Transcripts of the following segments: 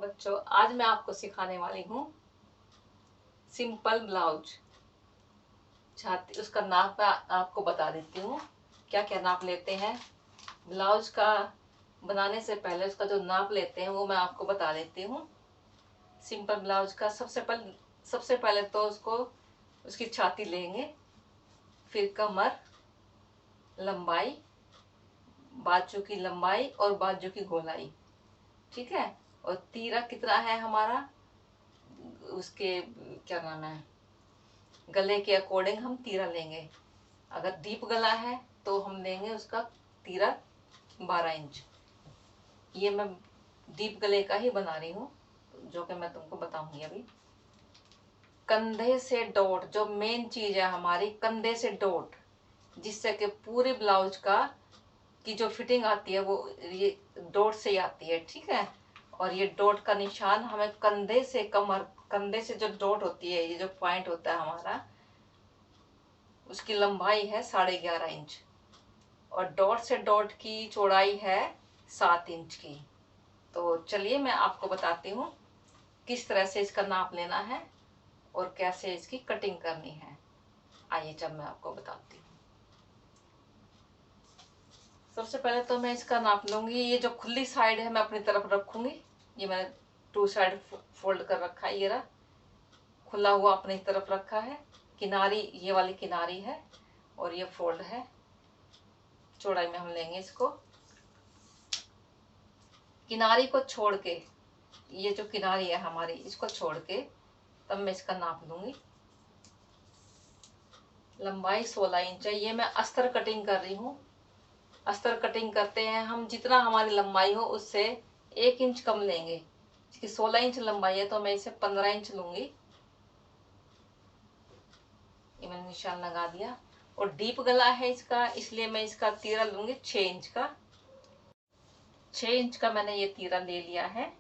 बच्चों, आज मैं आपको सिखाने वाली हूँ सिंपल ब्लाउज। छाती उसका नाप मैं आपको बता देती हूँ, क्या क्या नाप लेते हैं ब्लाउज का। बनाने से पहले उसका जो नाप लेते हैं वो मैं आपको बता देती हूँ। सिंपल ब्लाउज का सबसे पहले तो उसकी छाती लेंगे, फिर कमर, लंबाई, बाजू की लंबाई और बाजू की गोलाई, ठीक है। और तीरा कितना है हमारा, उसके क्या नाम है, गले के अकॉर्डिंग हम तीरा लेंगे। अगर डीप गला है तो हम लेंगे उसका तीरा 12 इंच। ये मैं डीप गले का ही बना रही हूँ, जो कि मैं तुमको बताऊंगी अभी। कंधे से डॉट, जो मेन चीज है हमारी, कंधे से डॉट, जिससे कि पूरे ब्लाउज का की जो फिटिंग आती है वो ये डॉट से ही आती है, ठीक है। और ये डॉट का निशान हमें कंधे से कंधे से जो डॉट होती है, ये जो पॉइंट होता है हमारा, उसकी लंबाई है 11.5 इंच और डॉट से डॉट की चौड़ाई है 7 इंच की। तो चलिए मैं आपको बताती हूँ किस तरह से इसका नाप लेना है और कैसे इसकी कटिंग करनी है। आइए जब मैं आपको बताती हूँ। सबसे पहले तो मैं इसका नाप लूंगी। ये जो खुली साइड है मैं अपनी तरफ रखूंगी। ये मैंने 2 साइड फोल्ड कर रखा है, ये रहा खुला हुआ अपनी तरफ रखा है। किनारी ये वाली किनारी है और ये फोल्ड है। चौड़ाई में हम लेंगे इसको, किनारी को छोड़ के, ये जो किनारी है हमारी इसको छोड़ के तब मैं इसका नाप लूंगी। लंबाई 16 इंच है। ये मैं अस्तर कटिंग कर रही हूँ। अस्तर कटिंग करते हैं हम, जितना हमारी लंबाई हो उससे 1 इंच कम लेंगे। इसकी 16 इंच लंबाई है तो मैं इसे 15 इंच लूंगी। ये मैंने निशान लगा दिया। और डीप गला है इसका, इसलिए मैं इसका तीरा लूंगी 6 इंच का। 6 इंच का मैंने ये तीरा ले लिया है।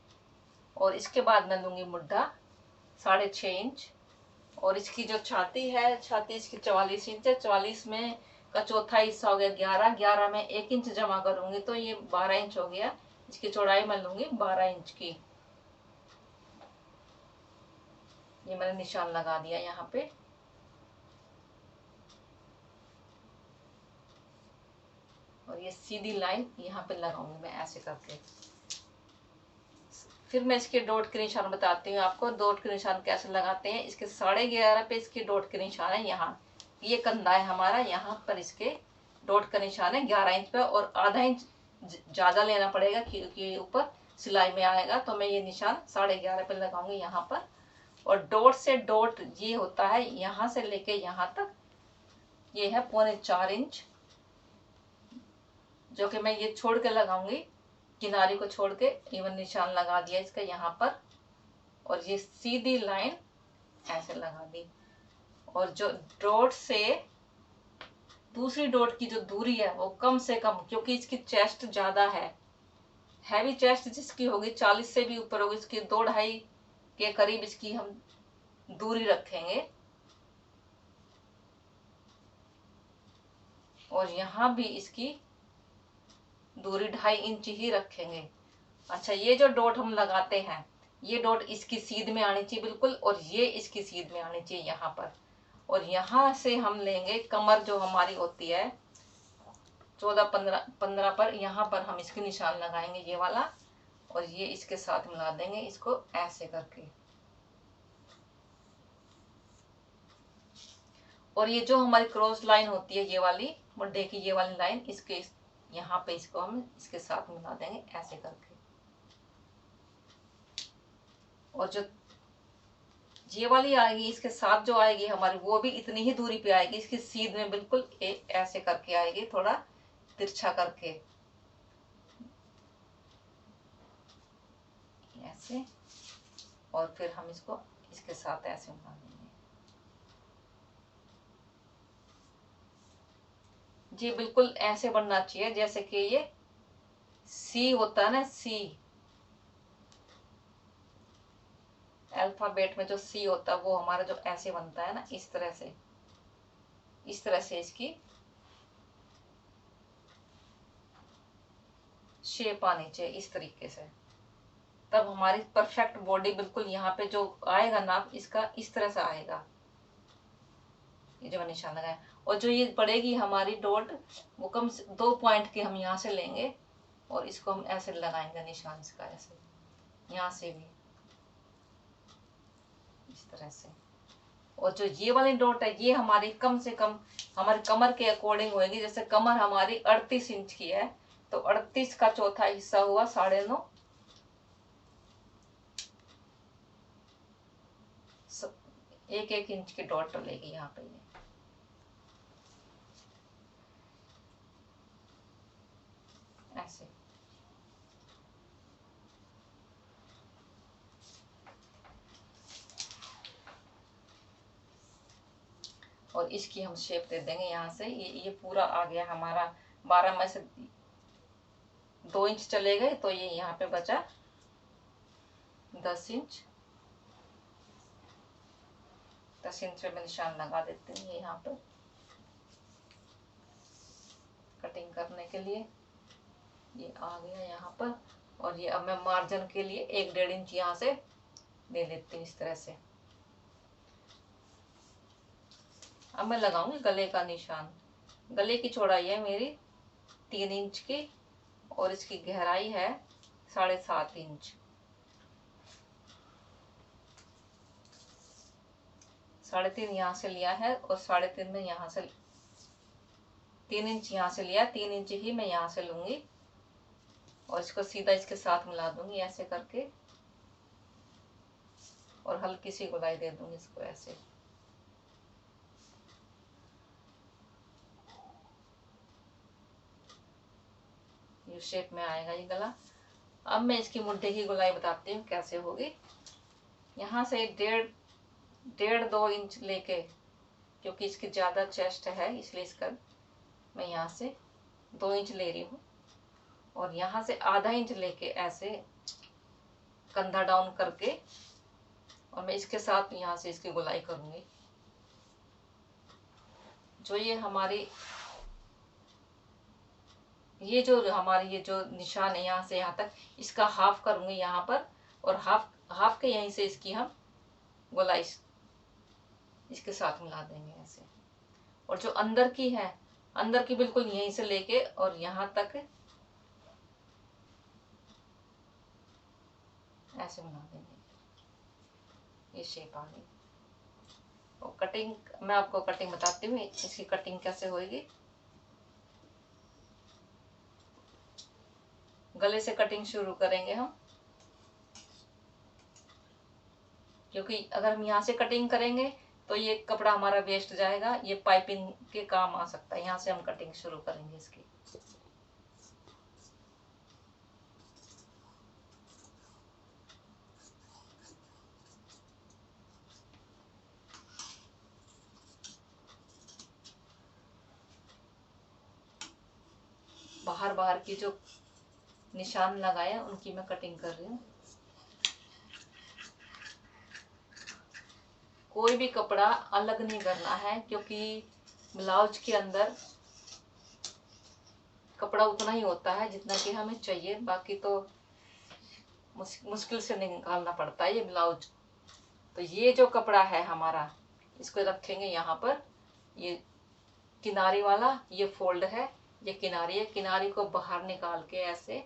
और इसके बाद मैं लूंगी मुड्ढा 6.5 इंच। और इसकी जो छाती है, छाती इसकी 44 इंच है। 44 में का चौथा हिस्सा हो गया 11। 11 में 1 इंच जमा करूंगी तो ये 12 इंच हो गया। इसकी चौड़ाई मैं लूंगी 12 इंच की। ये मैंने निशान लगा दिया यहाँ पे। और ये सीधी लाइन यहाँ पे लगाऊंगी मैं ऐसे करके। फिर मैं इसके डॉट के निशान बताती हूँ आपको। डॉट के निशान कैसे लगाते हैं। इसके 11.5 पे इसके डॉट के निशान है। यहाँ ये कंधा है हमारा, यहाँ पर इसके डॉट का निशान है 11 इंच पे। और आधा इंच ज्यादा लेना पड़ेगा क्योंकि ऊपर सिलाई में आएगा। तो मैं ये निशान 11.5 पे लगाऊंगी यहाँ पर। और डॉट से डॉट ये होता है यहाँ से लेके यहाँ तक, ये है 3.25 इंच, जो कि मैं ये छोड़ के लगाऊंगी। किनारे को छोड़ के इवन निशान लगा दिया इसका यहाँ पर। और ये सीधी लाइन ऐसे लगा दी। और जो डॉट से दूसरी डॉट की जो दूरी है वो कम से कम, क्योंकि इसकी चेस्ट ज्यादा है, हैवी चेस्ट जिसकी होगी 40 से भी ऊपर होगी, इसकी 2-2.5 के करीब इसकी हम दूरी रखेंगे। और यहाँ भी इसकी दूरी 2.5 इंच ही रखेंगे। अच्छा, ये जो डॉट हम लगाते हैं, ये डॉट इसकी सीध में आनी चाहिए बिल्कुल, और ये इसकी सीध में आनी चाहिए यहाँ पर। और यहाँ से हम लेंगे कमर जो हमारी होती है 14-15 पर, यहाँ पर हम इसके निशान लगाएंगे ये वाला। और ये इसके साथ मिला देंगे इसको ऐसे करके। और ये जो हमारी क्रॉस लाइन होती है, ये वाली मुड्ढे की ये वाली लाइन, इसके यहाँ पे इसको हम इसके साथ मिला देंगे ऐसे करके। और जो ये वाली आएगी इसके साथ जो आएगी हमारी, वो भी इतनी ही दूरी पे आएगी, इसकी सीध में बिल्कुल ऐसे करके आएगी, थोड़ा तिरछा करके ऐसे। और फिर हम इसको इसके साथ ऐसे मिला देंगे। जी बिल्कुल ऐसे बनना चाहिए जैसे कि ये सी होता है ना, सी अल्फाबेट में जो सी होता है वो हमारा जो ऐसे बनता है ना, इस तरह से इसकी शेप आनी चाहिए, इस तरीके से। तब हमारी परफेक्ट बॉडी बिल्कुल यहाँ पे जो आएगा नाप इसका इस तरह से आएगा, ये जो मैंने निशान लगाया। और जो ये पड़ेगी हमारी डॉट वो कम से 2 पॉइंट के हम यहाँ से लेंगे और इसको हम ऐसे लगाएंगे निशान इसका, ऐसे यहाँ से भी इस तरह से। और जो ये वाली डॉट है ये हमारी कम से कम हमारी कमर के अकॉर्डिंग होगी। जैसे कमर हमारी 38 इंच की है तो 38 का चौथा हिस्सा हुआ 9.5, 1-1 इंच की डॉट डलेगी यहाँ पे, ये ऐसे। और इसकी हम शेप दे देंगे यहाँ से। ये पूरा आ गया हमारा 12 में से 2 इंच चले गए तो ये यहाँ पे बचा 10 इंच। 10 इंच में निशान लगा देते हैं यहाँ पर कटिंग करने के लिए। ये आ गया यहाँ पर। और ये अब मैं मार्जिन के लिए 1-1.5 इंच यहाँ से दे देती हूँ इस तरह से। अब मैं लगाऊंगी गले का निशान। गले की चौड़ाई है मेरी 3 इंच की और इसकी गहराई है 7.5 इंच। 3.5 यहाँ से लिया है और 3.5 में यहाँ से 3 इंच यहाँ से लिया, 3 इंच ही मैं यहाँ से लूंगी और इसको सीधा इसके साथ मिला दूंगी ऐसे करके और हल्की सी गुलाई दे दूंगी इसको ऐसे। ये शेप में आएगा ये गला। अब मैं इसकी मुड्ढे की गुलाई बताती हूँ कैसे होगी। यहाँ से 1.5-2 इंच लेके, क्योंकि इसकी ज्यादा चेस्ट है इसलिए इसका मैं यहाँ से 2 इंच ले रही हूँ और यहाँ से ½ इंच लेके ऐसे कंधा डाउन करके और मैं इसके साथ यहाँ से इसकी गुलाई करूंगी। जो ये जो निशान है यहाँ से यहाँ तक इसका हाफ करूंगी यहाँ पर और हाफ के यहीं से इसकी हम गोलाई इसके साथ मिला देंगे ऐसे। और जो अंदर की है, अंदर की बिल्कुल यहीं से लेके और यहाँ तक ऐसे मिला देंगे। ये शेप आ गई। और कटिंग मैं आपको कटिंग बताती हूँ इसकी कटिंग कैसे होगी। गले से कटिंग शुरू करेंगे हम, क्योंकि अगर हम यहाँ से कटिंग करेंगे तो ये कपड़ा हमारा वेस्ट जाएगा, ये पाइपिंग के काम आ सकता है। यहाँ से हम कटिंग शुरू करेंगे इसकी। बाहर बाहर की जो निशान लगाए उनकी मैं कटिंग कर रही हूँ। कोई भी कपड़ा अलग नहीं करना है, क्योंकि ब्लाउज के अंदर कपड़ा उतना ही होता है जितना कि हमें चाहिए, बाकी तो मुश्किल से निकालना पड़ता है ये ब्लाउज। तो ये जो कपड़ा है हमारा इसको रखेंगे यहाँ पर। ये किनारी वाला ये फोल्ड है, ये किनारी है, किनारी को बाहर निकाल के ऐसे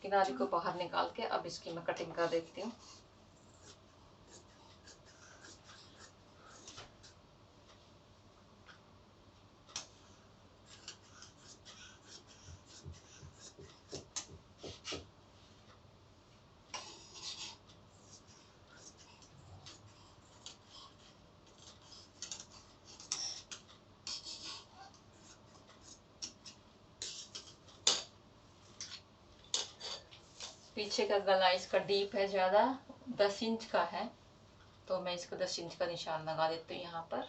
किनारी को बाहर निकाल के अब इसकी मैं कटिंग कर देती हूँ। पीछे का गला इसका डीप है ज्यादा, 10 इंच का है, तो मैं इसको 10 इंच का निशान लगा देती हूँ यहाँ पर।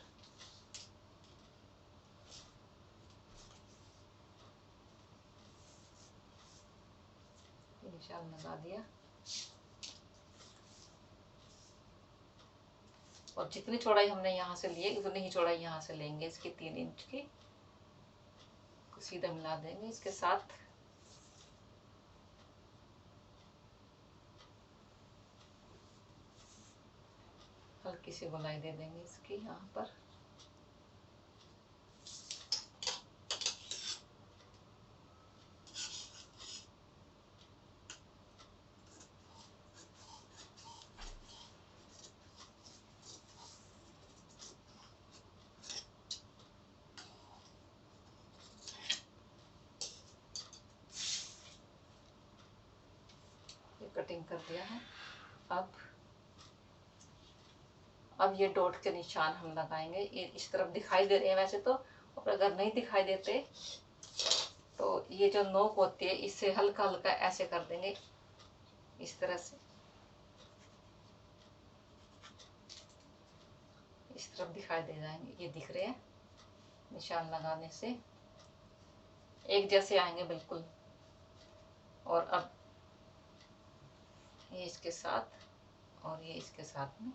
निशान लगा दिया। और जितनी चौड़ाई हमने यहाँ से ली है उतनी ही चौड़ाई यहाँ से लेंगे इसकी 3 इंच की, सीधा मिला देंगे इसके साथ। हल्की सी गोलाई दे देंगे इसकी यहाँ पर। कटिंग कर दिया है। अब ये डॉट के निशान हम लगाएंगे। ये इस तरफ दिखाई दे रहे हैं वैसे तो, और अगर नहीं दिखाई देते तो ये जो नोक होती है इससे हल्का हल्का ऐसे कर देंगे, इस तरह से इस तरफ दिखाई दे जाएंगे। ये दिख रहे हैं निशान लगाने से एक जैसे आएंगे बिल्कुल। और अब ये इसके साथ और ये इसके साथ में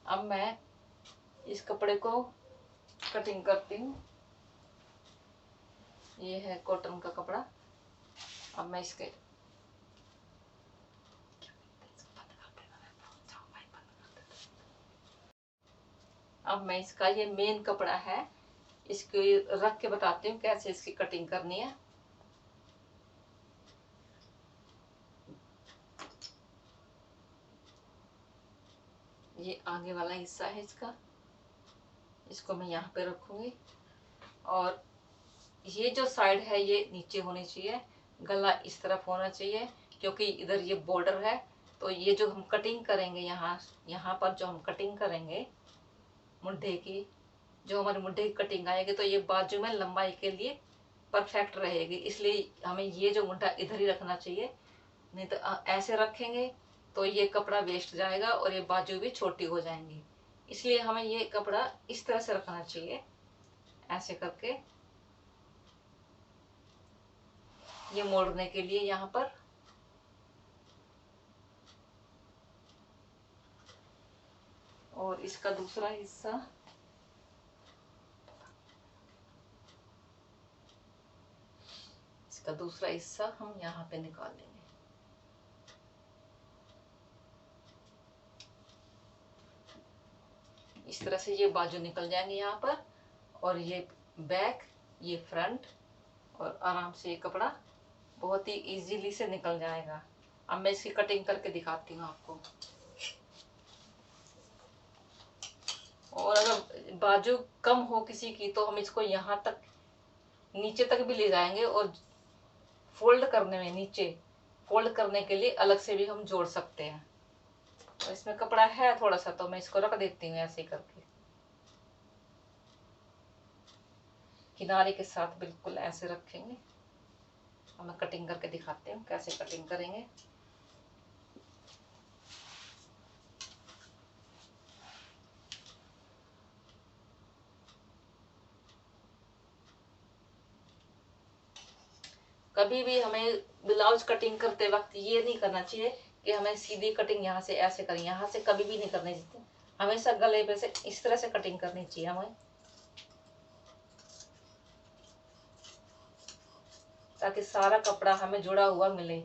अब मैं इस कपड़े को कटिंग करती हूँ। ये है कॉटन का कपड़ा। अब मैं इसके इसका ये मेन कपड़ा है, इसको रख के बताती हूँ कैसे इसकी कटिंग करनी है। ये आगे वाला हिस्सा है इसका, इसको मैं यहाँ पे रखूंगी। और ये जो साइड है ये नीचे होनी चाहिए, गला इस तरफ होना चाहिए क्योंकि इधर ये बॉर्डर है। तो ये जो हम कटिंग करेंगे यहाँ पर जो हम कटिंग करेंगे मुड्ढे की, जो हमारे मुड्ढे की कटिंग आएगी तो ये बाजू में लंबाई के लिए परफेक्ट रहेगी। इसलिए हमें ये जो मुड्ढा इधर ही रखना चाहिए, नहीं तो ऐसे रखेंगे तो ये कपड़ा वेस्ट जाएगा और ये बाजू भी छोटी हो जाएंगी। इसलिए हमें ये कपड़ा इस तरह से रखना चाहिए, ऐसे करके ये मोड़ने के लिए यहाँ पर। और इसका दूसरा हिस्सा हम यहाँ पे निकाल लेंगे। इस तरह से ये बाजू निकल जाएंगे यहाँ पर, और ये बैक, ये फ्रंट, और आराम से ये कपड़ा बहुत ही इजीली से निकल जाएगा। अब मैं इसकी कटिंग करके दिखाती हूँ आपको। और अगर बाजू कम हो किसी की तो हम इसको यहाँ तक नीचे तक भी ले जाएंगे, और फोल्ड करने में नीचे फोल्ड करने के लिए अलग से भी हम जोड़ सकते हैं। तो इसमें कपड़ा है थोड़ा सा तो मैं इसको रख देती हूँ ऐसे करके, किनारे के साथ बिल्कुल ऐसे रखेंगे। अब मैं कटिंग करके दिखाती हूँ कैसे कटिंग करेंगे। कभी भी हमें ब्लाउज कटिंग करते वक्त ये नहीं करना चाहिए कि हमें सीधी कटिंग यहाँ से ऐसे करें, यहाँ से कभी भी नहीं करनी चाहिए। हमेशा गले पे से इस तरह से कटिंग करनी चाहिए हमें, ताकि सारा कपड़ा हमें जुड़ा हुआ मिले।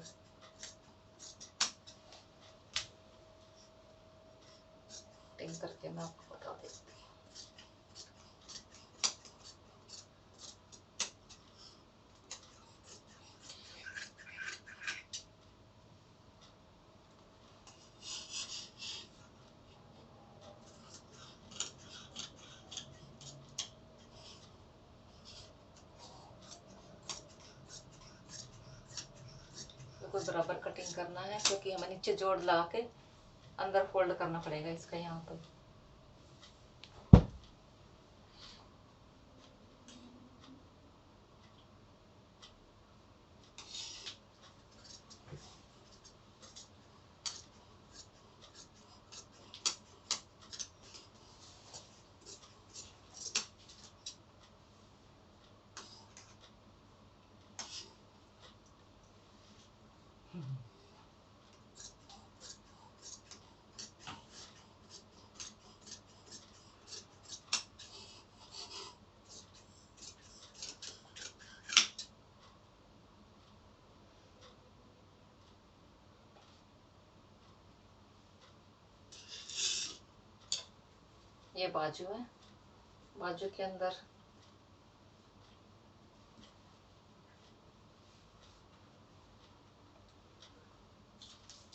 कटिंग करके मैं आपको बता देती हूँ। बिल्कुल बराबर कटिंग करना है क्योंकि हमें नीचे जोड़ लगा के अंदर फोल्ड करना पड़ेगा इसका यहाँ पर। ये बाजू है, बाजू के अंदर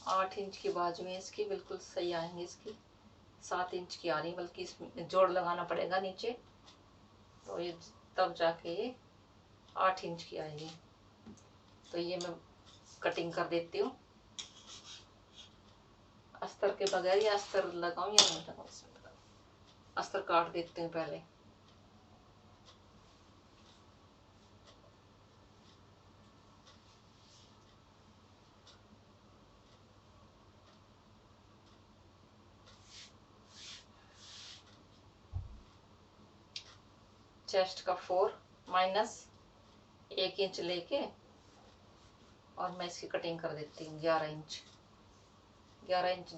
8 इंच की बाजू है इसकी, बिल्कुल सही आएंगे इसकी। 7 इंच की आ रही, बल्कि इसमें जोड़ लगाना पड़ेगा नीचे, तो ये तब जाके ये 8 इंच की आएगी। तो ये मैं कटिंग कर देती हूँ। अस्तर के बगैर या अस्तर लगाऊं या नहीं लगाऊं, अस्तर काट देती हूँ पहले। चेस्ट का 4 माइनस 1 इंच लेके और मैं इसकी कटिंग कर देती हूँ 11 इंच। 11 इंच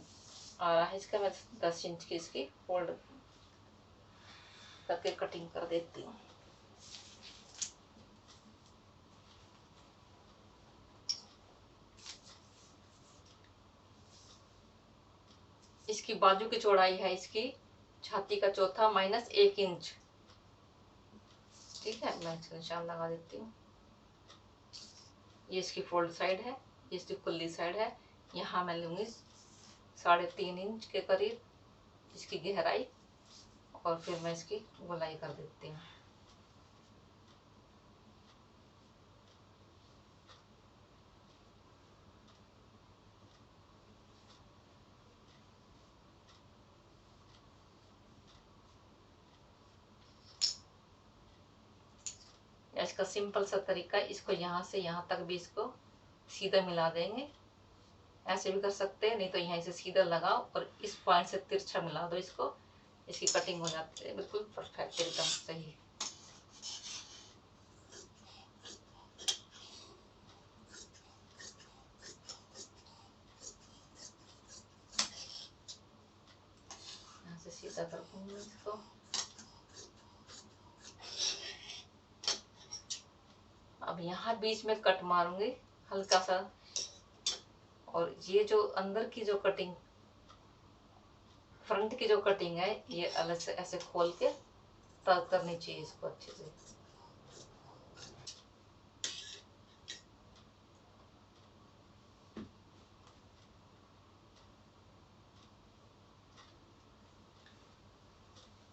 आ रहा है इसका, मैं 10 इंच की इसकी फोल्ड करके कटिंग कर देती हूँ। इसकी बाजू की चौड़ाई है इसकी छाती का चौथा माइनस 1 इंच। ठीक है, मैं इसका निशान लगा देती हूँ। ये इसकी फोल्ड साइड है, ये इसकी खुली साइड है। यहाँ मैं लूँगी 3.5 इंच के करीब इसकी गहराई, और फिर मैं इसकी गोलाई कर देती हूँ। इसका सिंपल सा तरीका है, इसको यहाँ से यहाँ तक भी इसको सीधा मिला देंगे। ऐसे भी कर सकते हैं, नहीं तो यहाँ से सीधा लगाओ और इस पॉइंट से तिरछा मिला दो इसको, इसकी कटिंग हो जाती है बिल्कुल परफेक्ट, एकदम सही। यहाँ से सीधा कर दूंगी इसको। अब यहाँ बीच में कट मारूंगी हल्का सा, और ये जो अंदर की जो कटिंग, फ्रंट की जो कटिंग है, ये अलग से ऐसे खोल के तब करनी चाहिए इसको अच्छे से।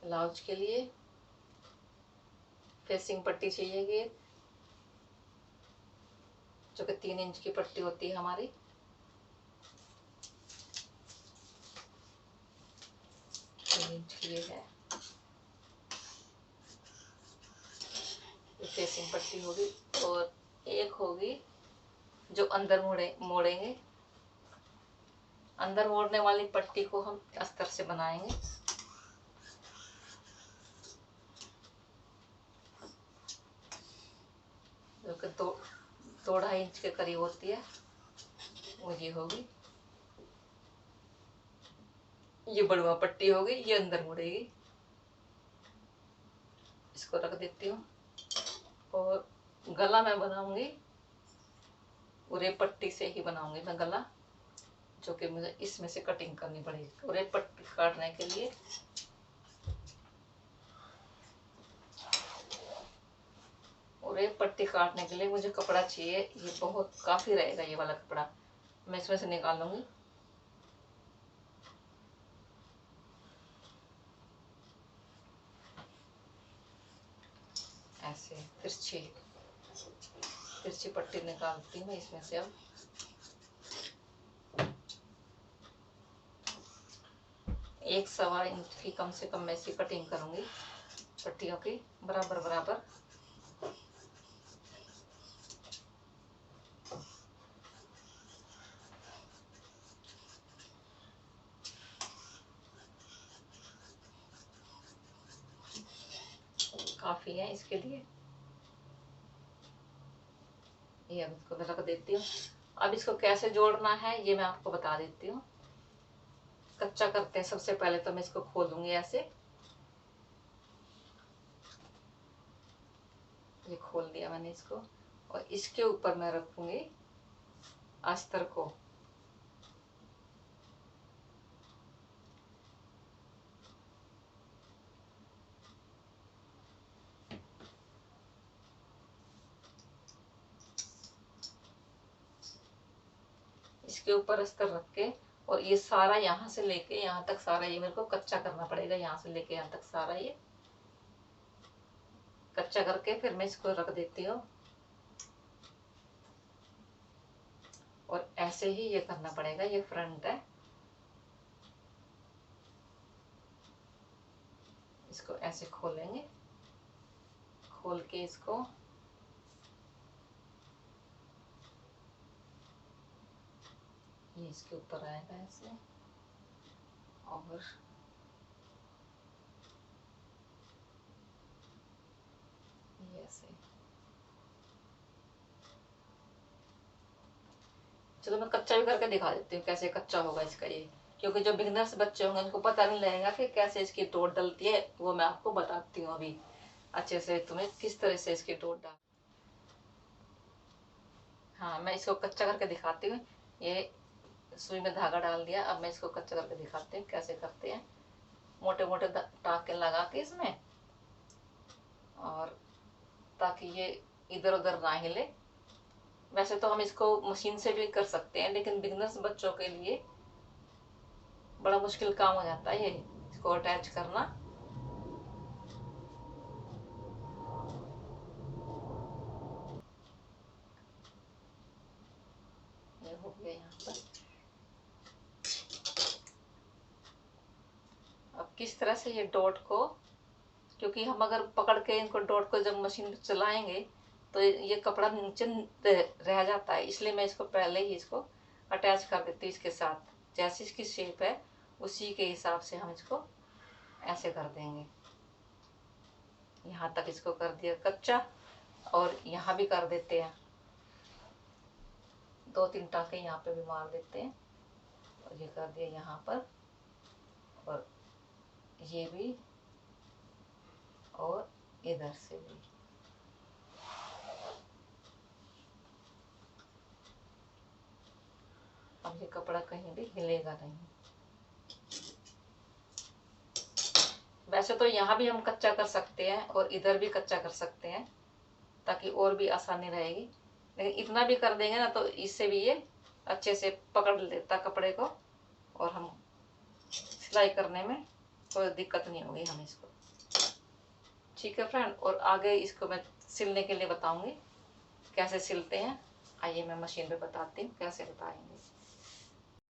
ब्लाउज के लिए फेसिंग पट्टी चाहिए, जो कि 3 इंच की पट्टी होती है हमारी। ये है, ये फेसिंग पट्टी होगी। और एक होगी जो अंदर मोड़ेंगे। अंदर मोड़ने वाली पट्टी को हम अस्तर से बनाएंगे। जो कि 2-2.5 इंच के करीब होती है, वो ये होगी। ये बड़ुआ पट्टी होगी, ये अंदर मुड़ेगी। इसको रख देती हूँ। और गला मैं बनाऊंगी उरे पट्टी से ही बनाऊंगी मैं गला, जो कि मुझे इसमें से कटिंग करनी पड़ेगी उरे पट्टी काटने के लिए। उरे पट्टी काटने के लिए मुझे कपड़ा चाहिए, ये बहुत काफी रहेगा ये वाला कपड़ा। मैं इसमें से निकाल लूंगी। ऐसे तिरछी तिरछी पट्टी निकालती हूँ मैं इसमें से। अब एक 1.25 इंच की कम से कम मैं इसकी कटिंग करूंगी पट्टियों की, बराबर बराबर। काफी है इसके लिए। ये अब इसको मैं रख देती हूँ। अब इसको कैसे जोड़ना है ये मैं आपको बता देती हूँ। कच्चा करते हैं। सबसे पहले तो मैं इसको खोलूंगी ऐसे, ये खोल दिया मैंने इसको, और इसके ऊपर मैं रखूंगी अस्तर को। इसके ऊपर अस्तर रख के, और ये सारा यहाँ से लेके यहाँ तक सारा ये मेरे को कच्चा करना पड़ेगा। यहाँ से लेके यहाँ तक सारा ये कच्चा करके फिर मैं इसको रख देती हूँ। और ऐसे ही ये करना पड़ेगा। ये फ्रंट है, इसको ऐसे खोलेंगे, खोल के इसको ये इसके ऊपर आएगा ऐसे, और ये ऐसे। चलो मैं कच्चा भी करके दिखा देती हूँ कैसे कच्चा होगा इसका ये, क्योंकि जो बिगनर्स बच्चे होंगे उनको पता नहीं लगेगा कि कैसे इसकी डोर डलती है। वो मैं आपको बताती हूँ अभी अच्छे से तुम्हें किस तरह से इसकी डोर डाल। हाँ, मैं इसको कच्चा करके दिखाती हूँ। ये सुई में धागा डाल दिया, अब मैं इसको कच्चा करके दिखाती हूँ कैसे करते हैं। मोटे मोटे टाँके लगा के इसमें, और ताकि ये इधर उधर ना हिले। वैसे तो हम इसको मशीन से भी कर सकते हैं, लेकिन बिगनर्स बच्चों के लिए बड़ा मुश्किल काम हो जाता है ये इसको अटैच करना। ये हो गया यहाँ पर। अब किस तरह से ये डॉट को, क्योंकि हम अगर पकड़ के इनको डॉट को जब मशीन में चलाएंगे तो ये कपड़ा नीचे रह जाता है, इसलिए मैं इसको पहले ही इसको अटैच कर देती हूँ इसके साथ। जैसी इसकी शेप है उसी के हिसाब से हम इसको ऐसे कर देंगे। यहाँ तक इसको कर दिया कच्चा, और यहाँ भी कर देते हैं, 2-3 टाँके यहाँ पे भी मार देते हैं। और ये कर दिया यहाँ पर, और ये भी, और इधर से भी। अब ये कपड़ा कहीं भी हिलेगा नहीं। वैसे तो यहाँ भी हम कच्चा कर सकते हैं और इधर भी कच्चा कर सकते हैं, ताकि और भी आसानी रहेगी। लेकिन इतना भी कर देंगे ना तो इससे भी ये अच्छे से पकड़ लेता कपड़े को, और हम सिलाई करने में कोई दिक्कत नहीं होगी हमें इसको। ठीक है फ्रेंड, और आगे इसको मैं सिलने के लिए बताऊंगी कैसे सिलते हैं। आइए मैं मशीन पे बताती हूँ कैसे बताएंगे।